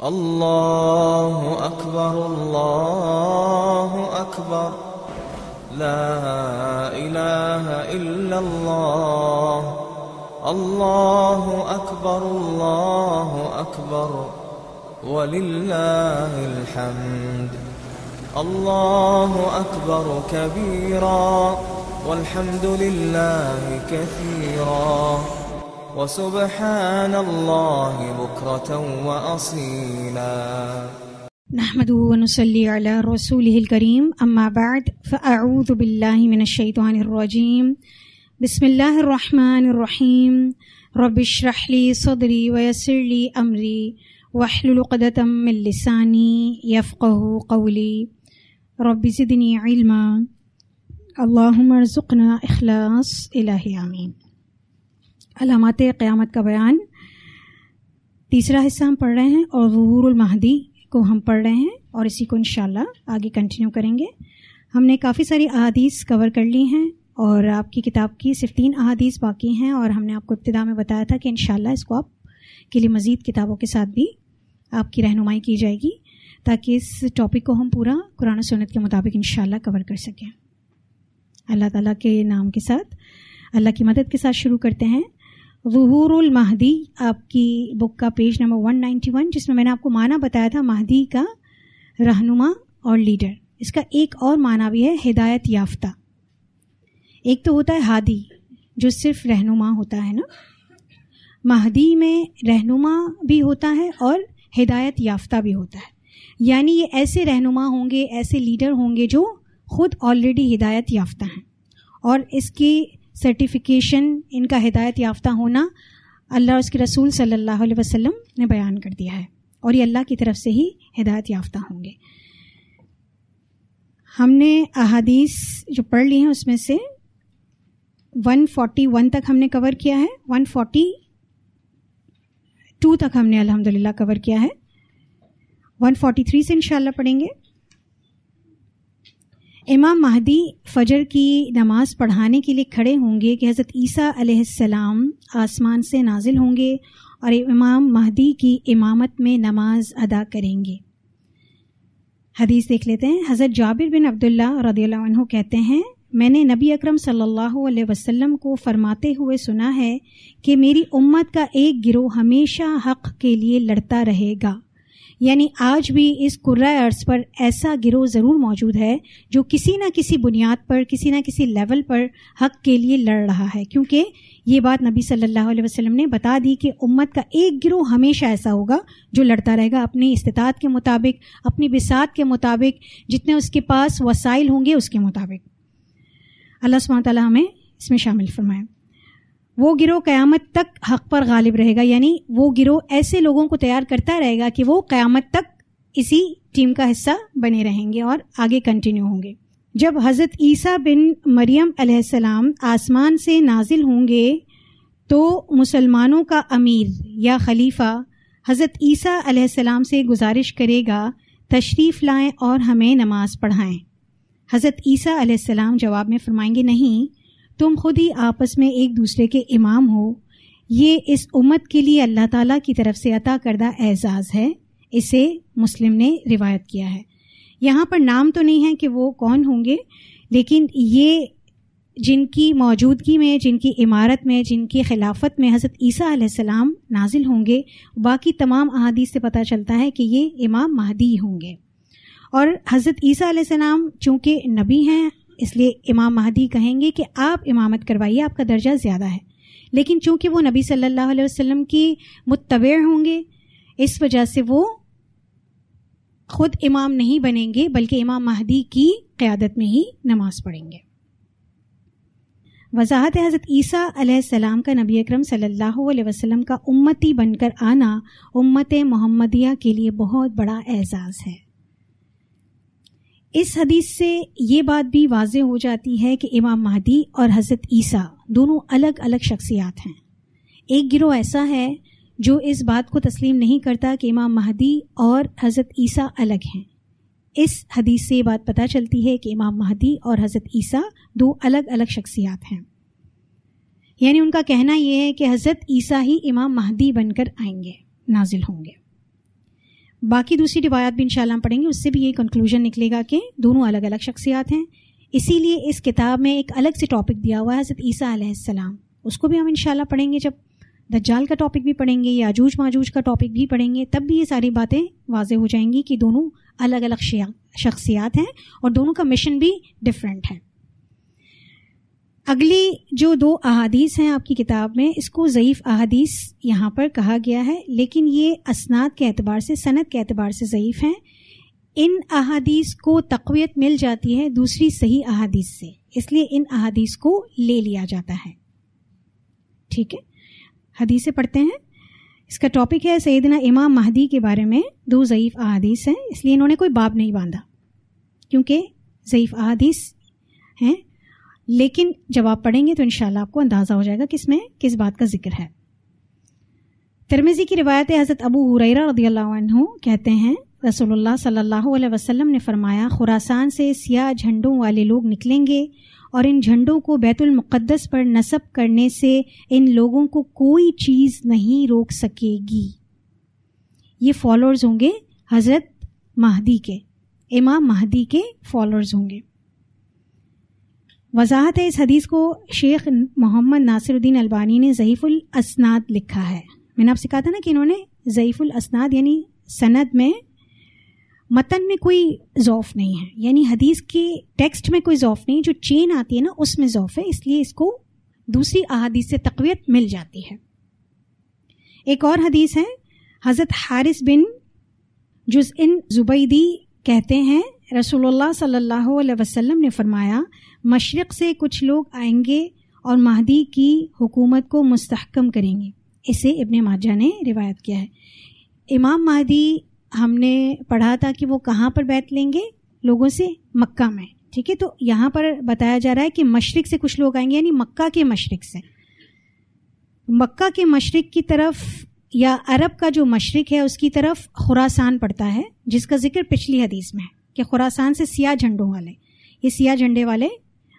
اللہ اکبر اللہ اکبر لا الہ الا اللہ اللہ اکبر وللہ الحمد اللہ اکبر کبیرا والحمد للہ کثیرا وسبحان اللہ بکرة وأصیلا. نحمده ونصلي على رسوله الكريم اما بعد فاعوذ بالله من الشيطان الرجيم. بسم الله الرحمن الرحيم. رب اشرح لي صدري ويسر لي امري واحلل عقدة من لساني يفقهوا قولي. رب زدني علما. اللهم ارزقنا اخلاص. الہی آمین. علامات قیامت کا بیان تیسرا حصہ ہم پڑھ رہے ہیں اور ظہور المہدی کو ہم پڑھ رہے ہیں اور اسی کو انشاءاللہ آگے کنٹینیو کریں گے. ہم نے کافی ساری احادیث کور کر لی ہیں اور آپ کی کتاب کی صرف 3 احادیث باقی ہیں اور ہم نے آپ کو ابتدا میں بتایا تھا کہ انشاءاللہ اس کو آپ کے لیے مزید کتابوں کے ساتھ بھی آپ کی رہنمائی کی جائے گی تاکہ اس ٹاپک کو ہم پورا قرآن و سنت کے مطابق انشاءاللہ کور کر سکیں. اللہ تعالیٰ کے نام کے ساتھ اللہ کی مدد کے ساتھ شروع کرتے ہیں. ظہور المہدی آپ کی بک کا پیج نمبر 191 جس میں نے آپ کو معنی بتایا تھا مہدی کا رہنما اور لیڈر. اس کا ایک اور معنی بھی ہے ہدایت یافتہ. ایک تو ہوتا ہے ہادی جو صرف رہنما ہوتا ہے نا، مہدی میں رہنما بھی ہوتا ہے اور ہدایت یافتہ بھی ہوتا ہے. یعنی یہ ایسے رہنما ہوں گے، ایسے لیڈر ہوں گے جو خود آلریڈی ہدایت یافتہ ہیں اور اس کی سرٹیفیکیشن، ان کا ہدایت یافتہ ہونا اللہ اور اس کے رسول صلی اللہ علیہ وسلم نے بیان کر دیا ہے اور یہ اللہ کی طرف سے ہی ہدایت یافتہ ہوں گے. ہم نے احادیث جو پڑھ لی ہیں اس میں سے 141 تک ہم نے کور کیا ہے، 142 تک ہم نے الحمدللہ کور کیا ہے. 143 سے انشاءاللہ پڑھیں گے. امام مہدی فجر کی نماز پڑھانے کے لیے کھڑے ہوں گے کہ حضرت عیسیٰ علیہ السلام آسمان سے نازل ہوں گے اور امام مہدی کی امامت میں نماز ادا کریں گے. حدیث دیکھ لیتے ہیں. حضرت جابر بن عبداللہ رضی اللہ عنہ کہتے ہیں میں نے نبی اکرم صلی اللہ علیہ وسلم کو فرماتے ہوئے سنا ہے کہ میری امت کا ایک گروہ ہمیشہ حق کے لیے لڑتا رہے گا. یعنی آج بھی اس کرۂ ارض پر ایسا گروہ ضرور موجود ہے جو کسی نہ کسی بنیاد پر، کسی نہ کسی لیول پر حق کے لیے لڑ رہا ہے، کیونکہ یہ بات نبی صلی اللہ علیہ وسلم نے بتا دی کہ امت کا ایک گروہ ہمیشہ ایسا ہوگا جو لڑتا رہے گا اپنی استطاعت کے مطابق، اپنی بساط کے مطابق، جتنے اس کے پاس وسائل ہوں گے اس کے مطابق. اللہ سبحانہ و تعالیٰ ہمیں اس میں شامل فرمائے. وہ گروہ قیامت تک حق پر غالب رہے گا، یعنی وہ گروہ ایسے لوگوں کو تیار کرتا رہے گا کہ وہ قیامت تک اسی ٹیم کا حصہ بنے رہیں گے اور آگے کنٹینیو ہوں گے. جب حضرت عیسیٰ بن مریم علیہ السلام آسمان سے نازل ہوں گے تو مسلمانوں کا امیر یا خلیفہ حضرت عیسیٰ علیہ السلام سے گزارش کرے گا تشریف لائیں اور ہمیں نماز پڑھائیں. حضرت عیسیٰ علیہ السلام جواب میں فرمائیں گے نہیں، تم خود ہی آپس میں ایک دوسرے کے امام ہو. یہ اس امت کے لیے اللہ تعالیٰ کی طرف سے عطا کردہ اعزاز ہے. اسے مسلم نے روایت کیا ہے. یہاں پر نام تو نہیں ہے کہ وہ کون ہوں گے، لیکن یہ جن کی موجودگی میں، جن کی عمارت میں، جن کی خلافت میں حضرت عیسیٰ علیہ السلام نازل ہوں گے، باقی تمام احادیث سے پتہ چلتا ہے کہ یہ امام مہدی ہوں گے. اور حضرت عیسیٰ علیہ السلام چونکہ نبی ہیں اس لیے امام مہدی کہیں گے کہ آپ امامت کروائیے، آپ کا درجہ زیادہ ہے. لیکن چونکہ وہ نبی صلی اللہ علیہ وسلم کی متبع ہوں گے اس وجہ سے وہ خود امام نہیں بنیں گے بلکہ امام مہدی کی قیادت میں ہی نماز پڑھیں گے. وضاحت ہے حضرت عیسیٰ علیہ السلام کا نبی اکرم صلی اللہ علیہ وسلم کا امتی بن کر آنا امت محمدیہ کے لیے بہت بڑا اعزاز ہے. اس حدیث سے یہ بات بھی واضح ہو جاتی ہے کہ امام مہدی اور حضرت عیسیٰ دونوں الگ الگ شخصیات ہیں. ایک گروہ ایسا ہے جو اس بات کو تسلیم نہیں کرتا کہ امام مہدی اور حضرت عیسیٰ الگ ہیں. اس حدیث سے یہ بات پتہ چلتی ہے کہ امام مہدی اور حضرت عیسیٰ 2 الگ الگ شخصیات ہیں. یعنی ان کا کہنا یہ ہے کہ حضرت عیسیٰ ہی امام مہدی بن کر آئیں گے، نازل ہوں گے. باقی دوسری روایات بھی انشاءاللہ ہم پڑھیں گے، اس سے بھی یہ کنکلوژن نکلے گا کہ دونوں الگ الگ شخصیات ہیں. اسی لیے اس کتاب میں ایک الگ سے ٹاپک دیا ہوا ہے حضرت عیسیٰ علیہ السلام، اس کو بھی ہم انشاءاللہ پڑھیں گے. جب دجال کا ٹاپک بھی پڑھیں گے، یاجوج ماجوج کا ٹاپک بھی پڑھیں گے، تب بھی یہ ساری باتیں واضح ہو جائیں گی کہ دونوں الگ الگ شخصیات ہیں اور دونوں کا مشن بھی ڈفرینٹ ہے. اگلی جو 2 احادیث ہیں آپ کی کتاب میں، اس کو ضعیف احادیث یہاں پر کہا گیا ہے، لیکن یہ اسناد کے اعتبار سے، سند کے اعتبار سے ضعیف ہیں. ان احادیث کو تقویت مل جاتی ہے دوسری صحیح احادیث سے، اس لیے ان احادیث کو لے لیا جاتا ہے. ٹھیک ہے، حدیثیں پڑھتے ہیں. اس کا ٹاپک ہے سیدنا امام مہدی کے بارے میں 2 ضعیف احادیث ہیں، اس لیے انہوں نے کوئی باب نہیں باندھا کیونکہ ضعیف احادیث ہیں. لیکن جب آپ پڑھیں گے تو انشاءاللہ آپ کو اندازہ ہو جائے گا کہ اس میں کس بات کا ذکر ہے. ترمذی کی روایت ہے، حضرت ابو ہریرہ رضی اللہ عنہ کہتے ہیں رسول اللہ صلی اللہ علیہ وسلم نے فرمایا، خراسان سے سیاہ جھنڈوں والے لوگ نکلیں گے اور ان جھنڈوں کو بیت المقدس پر نصب کرنے سے ان لوگوں کو کوئی چیز نہیں روک سکے گی. یہ فالوورز ہوں گے حضرت مہدی کے، امام مہدی کے فالوورز ہوں گے. وضاحت ہے، اس حدیث کو شیخ محمد ناصر الدین البانی نے ضعیف الاسناد لکھا ہے. میں نے آپ سے کہا تھا نا کہ انہوں نے ضعیف الاسناد یعنی سند میں، متن میں کوئی ضعف نہیں ہے، یعنی حدیث کے ٹیکسٹ میں کوئی ضعف نہیں، جو چین آتی ہے نا اس میں ضعف ہے، اس لیے اس کو دوسری احادیث سے تقویت مل جاتی ہے. ایک اور حدیث ہے، حضرت حارث بن جزء زبیدی کہتے ہیں رسول اللہ صلی اللہ علیہ وسلم نے فرمایا، مشرق سے کچھ لوگ آئیں گے اور مہدی کی حکومت کو مستحکم کریں گے. اسے ابن ماجہ نے روایت کیا ہے. امام مہدی ہم نے پڑھا تھا کہ وہ کہاں پر بیعت لیں گے لوگوں سے؟ مکہ میں. ٹھیک ہے، تو یہاں پر بتایا جا رہا ہے کہ مشرق سے کچھ لوگ آئیں گے، یعنی مکہ کے مشرق سے. مکہ کے مشرق کی طرف یا عرب کا جو مشرق ہے اس کی طرف خراسان پڑتا ہے، جس کا ذکر پچھلی حدیث میں ہے کہ خراسان سے سیاہ جھنڈوں والے، یہ سیاہ جھنڈے والے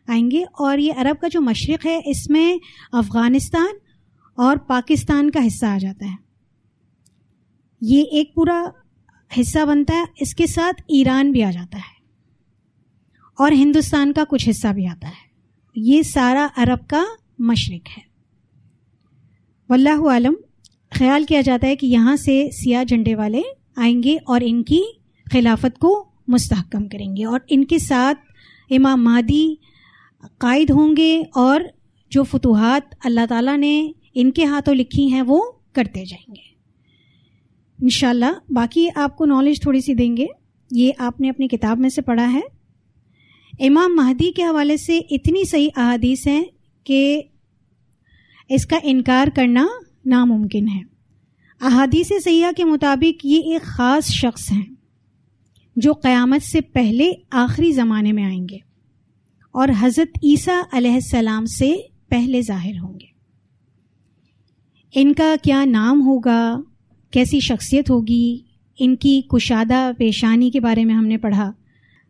آئیں گے. اور یہ عرب کا جو مشرق ہے اس میں افغانستان اور پاکستان کا حصہ آ جاتا ہے، یہ ایک پورا حصہ بنتا ہے. اس کے ساتھ ایران بھی آ جاتا ہے اور ہندوستان کا کچھ حصہ بھی آتا ہے. یہ سارا عرب کا مشرق ہے. واللہ عالم، خیال کیا جاتا ہے کہ یہاں سے سیاہ جھنڈے والے آئیں گے اور ان کی خلافت کو مستحکم کریں گے، اور ان کے ساتھ امام مہدی قائد ہوں گے، اور جو فتوحات اللہ تعالیٰ نے ان کے ہاتھوں لکھی ہیں وہ کرتے جائیں گے انشاءاللہ. باقی آپ کو نالج تھوڑی سی دیں گے، یہ آپ نے اپنی کتاب میں سے پڑھا ہے. امام مہدی کے حوالے سے اتنی صحیح احادیث ہیں کہ اس کا انکار کرنا ناممکن ہے. احادیث صحیحہ کے مطابق یہ ایک خاص شخص ہیں جو قیامت سے پہلے آخری زمانے میں آئیں گے اور حضرت عیسیٰ علیہ السلام سے پہلے ظاہر ہوں گے. ان کا کیا نام ہوگا، کیسی شخصیت ہوگی، ان کی کشادہ پیشانی کے بارے میں ہم نے پڑھا.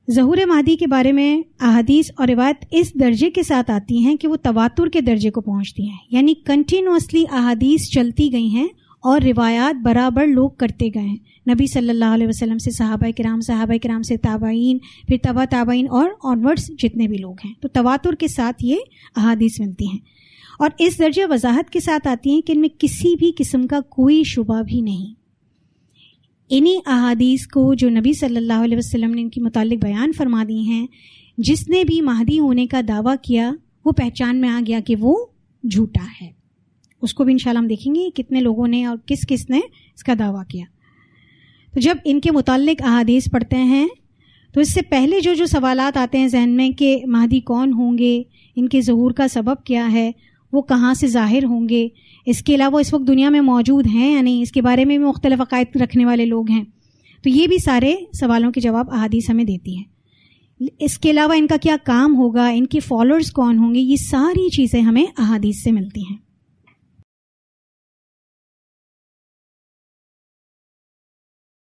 ظہور مہدی کے بارے میں احادیث اور روایت اس درجے کے ساتھ آتی ہیں کہ وہ تواتر کے درجے کو پہنچتی ہیں، یعنی کنٹینوسلی احادیث چلتی گئی ہیں اور روایات برابر لوگ کرتے گئے ہیں. نبی صلی اللہ علیہ وسلم سے صحابہ کرام سے تابعین، پھر تبع تابعین اور آنورڈز جتنے بھی لوگ ہیں، تو تواتر کے ساتھ یہ احادیث ملتی ہیں اور اس درجے وضاحت کے ساتھ آتی ہیں کہ ان میں کسی بھی قسم کا کوئی شبہ بھی نہیں. انہی احادیث کو جو نبی صلی اللہ علیہ وسلم نے ان کے متعلق بیان فرما دی ہیں، جس نے بھی مہدی ہونے کا دعویٰ کیا وہ پہچان میں آ گیا کہ وہ جھوٹا ہے. اس کو بھی انشاءاللہ ہم دیکھیں گے کتنے لوگوں نے اور کس کس نے اس کا دعویٰ کیا. تو جب ان کے متعلق احادیث پڑھتے ہیں تو اس سے پہلے جو سوالات آتے ہیں ذہن میں کہ مہدی کون ہوں گے، ان کے ظہور کا سبب کیا ہے، وہ کہاں سے ظاہر ہوں گے، اس کے علاوہ اس وقت دنیا میں موجود ہیں یا نہیں، اس کے بارے میں بھی مختلف عقائد رکھنے والے لوگ ہیں، تو یہ بھی سارے سوالوں کے جواب احادیث ہمیں دیتی ہیں. اس کے علاوہ ان کا کیا کام ہوگا، ان کے فالوورز کون ہوں گے، یہ ساری چیزیں ہمیں احادیث سے ملتی ہیں.